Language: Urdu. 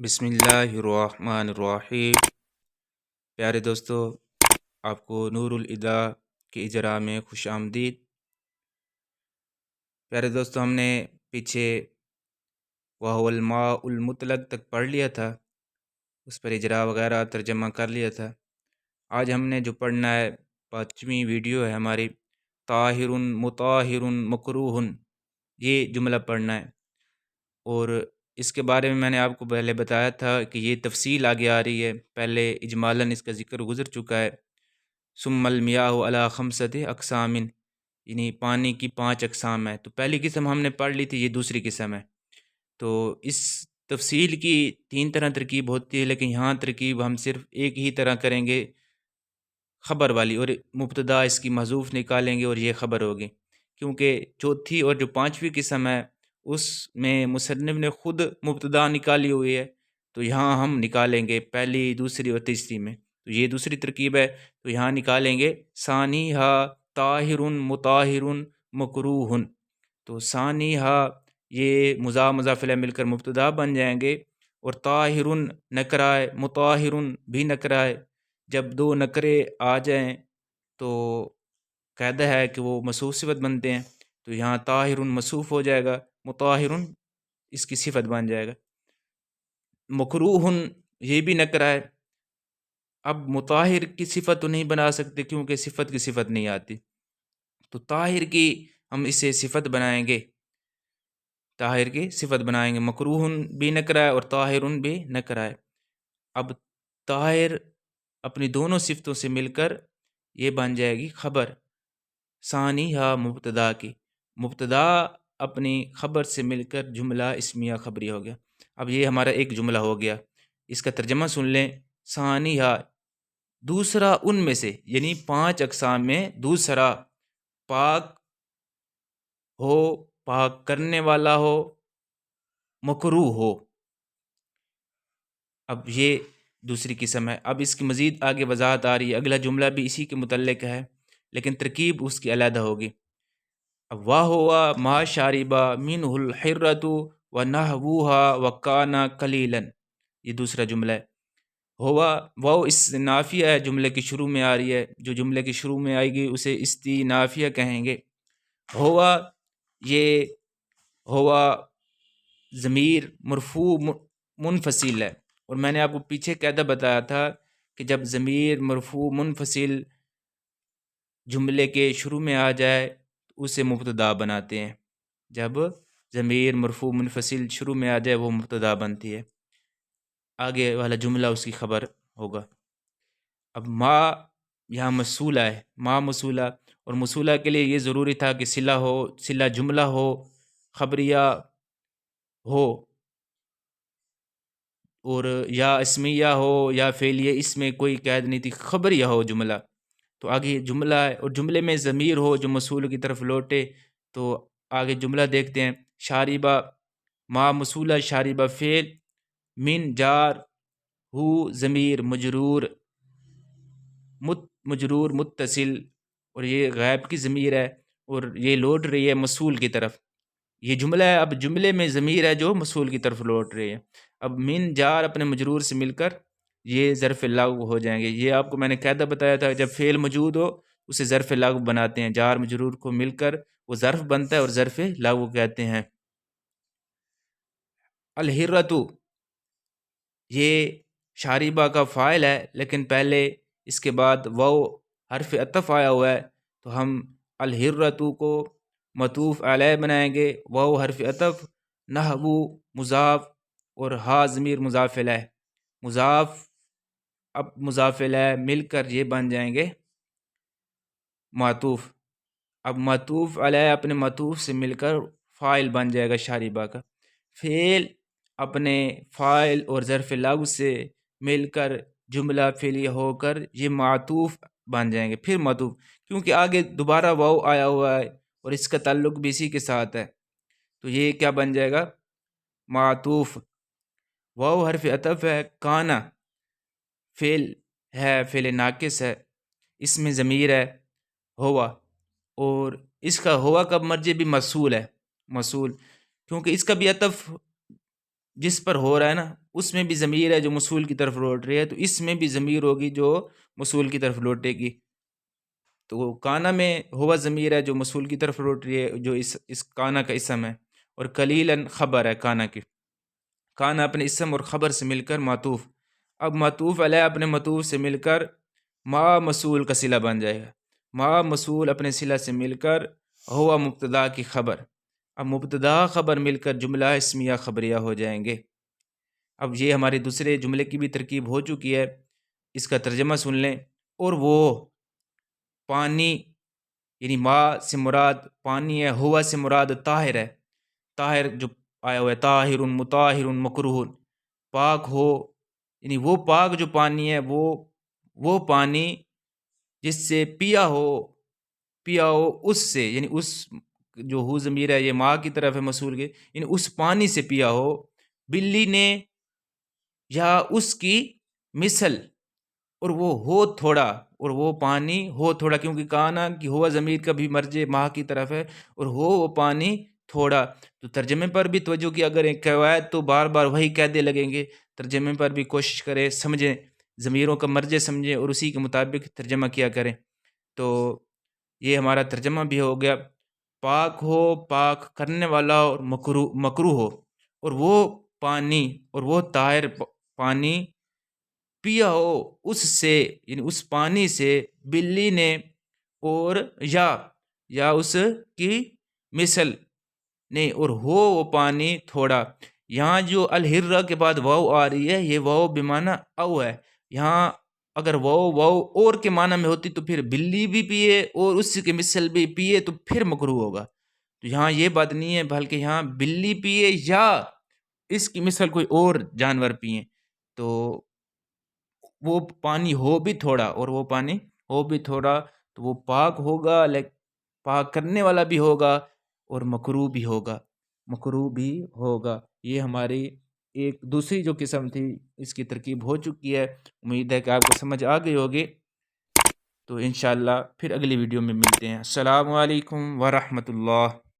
بسم اللہ الرحمن الرحیم۔ پیارے دوستو، آپ کو نور الہدا کے اجرا میں خوش آمدید۔ پیارے دوستو، ہم نے پیچھے وَهُوَ الْمَاءُ الْمُطْلَقُ تک پڑھ لیا تھا، اس پر اجرا وغیرہ ترجمہ کر لیا تھا۔ آج ہم نے جو پڑھنا ہے، 5ویں ویڈیو ہے ہماری، طاہر مطہر مکروہ، یہ جملہ پڑھنا ہے۔ اور اس کے بارے میں نے آپ کو پہلے بتایا تھا کہ یہ تفصیل آگے آ رہی ہے، پہلے اجمالاً اس کا ذکر گزر چکا ہے۔ ثم المیاہ علی خمسۃ اقسام، یعنی پانی کی 5 اقسام ہیں۔ تو پہلی قسم ہم نے پڑھ لی تھی، یہ دوسری قسم ہے۔ تو اس تفصیل کی 3 طرح ترکیب ہوتی ہے، لیکن یہاں ترکیب ہم صرف ایک ہی طرح کریں گے، خبر والی، اور مبتدا اس کی محذوف نکالیں گے اور یہ خبر ہوگی، کیونکہ چوتھی اور جو 5ویں قسم ہے اس میں مصنف نے خود مبتدا نکالی ہوئی ہے، تو یہاں ہم نکالیں گے پہلی، دوسری اور تیسری میں۔ تو یہ دوسری ترکیب ہے، تو یہاں نکالیں گے ثانیھا طاہر مطہر مکروہ۔ تو ثانیھا یہ مضاف الیہ مل کر مبتدا بن جائیں گے، اور طاہر نکرہ ہے، مطہر بھی نکرہ ہے۔ جب 2 نکرے آ جائیں تو قاعدہ ہے کہ وہ موصوف صفت بنتے ہیں، تو یہاں طاہر موصوف ہو جائے گا، مطہر اس کی صفت بن جائے گا۔ مکروہ یہ بھی نکرہ ہے۔ اب مطہر کی صفت تو نہیں بنا سکتے کیونکہ صفت کی صفت نہیں آتی، تو طاہر کی ہم اسے صفت بنائیں گے، طاہر کی صفت بنائیں گے۔ مکروہ بھی نکرہ ہے اور طاہر بھی نکرہ ہے۔ اب طاہر اپنی دونوں صفتوں سے مل کر یہ بن جائے گی خبر ثانیھا مبتدا کی، مبتدا اپنی خبر سے مل کر جملہ اسمیہ خبری ہو گیا۔ اب یہ ہمارا ایک جملہ ہو گیا، اس کا ترجمہ سن لیں۔ ثانیھا دوسرا ان میں سے، یعنی 5 اقسام میں دوسرا، پاک ہو، پاک کرنے والا ہو، مکروہ ہو۔ اب یہ دوسری قسم ہے۔ اب اس کی مزید آگے وضاحت آ رہی ہے، اگلا جملہ بھی اسی کے متعلق ہے لیکن ترکیب اس کی علیحدہ ہوگی۔ اب وَهُوَ مَا شَرِبَ مِنْهُ الْحِرَّةُ وَنَحْوُهَا وَكَانَ قَلِيلًا، یہ دوسرا جملہ ہے۔ وہ اس نافیہ ہے، جملے کے شروع میں آ رہی ہے، جو جملے کے شروع میں آئے گی اسے استینافیہ کہیں گے۔ ہوا، یہ ہوا ضمیر مرفوع منفصل ہے، اور میں نے آپ کو پیچھے قاعدہ بتایا تھا کہ جب ضمیر مرفوع منفصل جملے کے شروع میں آ جائے تو اسے مبتدا بناتے ہیں۔ جب ضمیر مرفوع منفصل شروع میں آ جائے وہ مبتدا بنتی ہے، آگے والا جملہ اس کی خبر ہوگا۔ اب ما یہاں موصولہ ہے، ما موصولہ، اور موصولہ کے لیے یہ ضروری تھا کہ صلہ ہو، صلہ جملہ ہو، خبریہ ہو، اور یا اسمیہ ہو یا فعلیہ، اس میں کوئی قید نہیں تھی، خبریہ ہو جملہ۔ تو آگے جملہ ہے اور جملے میں ضمیر ہو جو موصول کی طرف لوٹے، تو آگے جملہ دیکھتے ہیں۔ شاربہ ما موصولہ، شاربہ فعل، من جار، ہو ضمیر مجرور، مجرور متصل، اور یہ غائب کی ضمیر ہے اور یہ لوٹ رہی ہے موصول کی طرف۔ یہ جملہ ہے، اب جملے میں ضمیر ہے جو موصول کی طرف لوٹ رہی ہے۔ اب من جار اپنے مجرور سے مل کر یہ ظرف لغو ہو جائیں گے۔ یہ آپ کو میں نے قاعدہ بتایا تھا، جب فعل موجود ہو اسے ظرف لغو بناتے ہیں، جار مجرور کو مل کر وہ ظرف بنتا ہے اور ظرف لغو کہتے ہیں۔ الحرۃ یہ شاربہ کا فاعل ہے، لیکن پہلے اس کے بعد واو حرف عطف آیا ہوا ہے، تو ہم الحرۃ کو معطوف علیہ بنائیں گے، واو حرف عطف، نحو مضاف، اور ہا ضمیر مضاف الیہ، مضاف اب مضاف الیہ مل کر یہ بن جائیں گے معطوف۔ اب معطوف علیہ اپنے معطوف سے مل کر فاعل بن جائے گا شاربہ کا، فعل اپنے فاعل اور ظرف لغو سے مل کر جملہ فعلیہ ہو کر یہ معطوف بن جائیں گے، پھر معطوف، کیونکہ آگے دوبارہ واو آیا ہوا ہے اور اس کا تعلق بھی اسی کے ساتھ ہے، تو یہ کیا بن جائے گا؟ معطوف۔ واو حرف عطف ہے، کانا فعل ہے، فعل ناقص ہے، اس میں ضمیر ہے ہوا، اور اس کا ہوا کا مرجع بھی موصول ہے، موصول، کیونکہ اس کا بھی عطف جس پر ہو رہا ہے نا اس میں بھی ضمیر ہے جو موصول کی طرف لوٹ رہی ہے، تو اس میں بھی ضمیر ہوگی جو موصول کی طرف لوٹے گی۔ تو کانا میں ہوا ضمیر ہے جو موصول کی طرف لوٹ رہی ہے، جو اس کانا کا اسم ہے، اور قلیلاً خبر ہے کانا کی۔ کانا اپنے اسم اور خبر سے مل کر معطوف، اب معطوف علیہ اپنے معطوف سے مل کر ما موصول کا صلہ بن جائے گا۔ ما موصول اپنے صلہ سے مل کر ہوا مبتدا کی خبر، اب مبتدا خبر مل کر جملہ اسمیہ خبریہ ہو جائیں گے۔ اب یہ ہمارے دوسرے جملے کی بھی ترکیب ہو چکی ہے، اس کا ترجمہ سن لیں۔ اور وہ پانی، یعنی ما سے مراد پانی ہے، ہوا سے مراد طاہر ہے، طاہر جو آیا ہوا ہے طاہر مطاہر مکروہ، پاک ہو، یعنی وہ پاک جو پانی ہے، وہ پانی جس سے پیا ہو اس سے، یعنی اس جو ہو ضمیر ہے یہ ماں کی طرف ہے موصول کے، یعنی اس پانی سے پیا ہو بلی نے، یا اس کی مثل، اور وہ ہو تھوڑا، اور وہ پانی ہو تھوڑا، کیونکہ کانا کی ہوا ضمیر کا بھی مرجع ماں کی طرف ہے، اور ہو وہ پانی تھوڑا۔ تو ترجمے پر بھی توجہ کی، اگر ایک قواعد تو بار بار وہی قاعدے لگیں گے، ترجمے پر بھی کوشش کریں، سمجھیں، ضمیروں کا مرجع سمجھیں اور اسی کے مطابق ترجمہ کیا کریں۔ تو یہ ہمارا ترجمہ بھی ہو گیا، پاک ہو، پاک کرنے والا، اور مکروہ ہو، اور وہ پانی، اور وہ طاہر پانی پیا ہو اس سے، یعنی اس پانی سے بلی نے، اور یا اس کی مثل نے، اور ہو وہ پانی تھوڑا۔ یہاں جو الحرہ کے بعد واو آ رہی ہے، یہ واو بمعنی او ہے، یہاں اگر واو اور کے معنی میں ہوتی تو پھر بلی بھی پیے اور اس کی مثل بھی پیے تو پھر مکروہ ہوگا، تو یہاں یہ بات نہیں ہے، بلکہ یہاں بلی پیے یا اس کی مثل کوئی اور جانور پیے، تو وہ پانی ہو بھی تھوڑا، اور وہ پانی ہو بھی تھوڑا، تو وہ پاک ہوگا، پاک کرنے والا بھی ہوگا، اور مکروہ بھی ہوگا۔ یہ ہماری ایک دوسری جو قسم تھی اس کی ترکیب ہو چکی ہے، امید ہے کہ آپ کو سمجھ آ گئی ہوگی۔ تو انشاءاللہ پھر اگلی ویڈیو میں ملتے ہیں۔ السلام علیکم ورحمۃ اللہ۔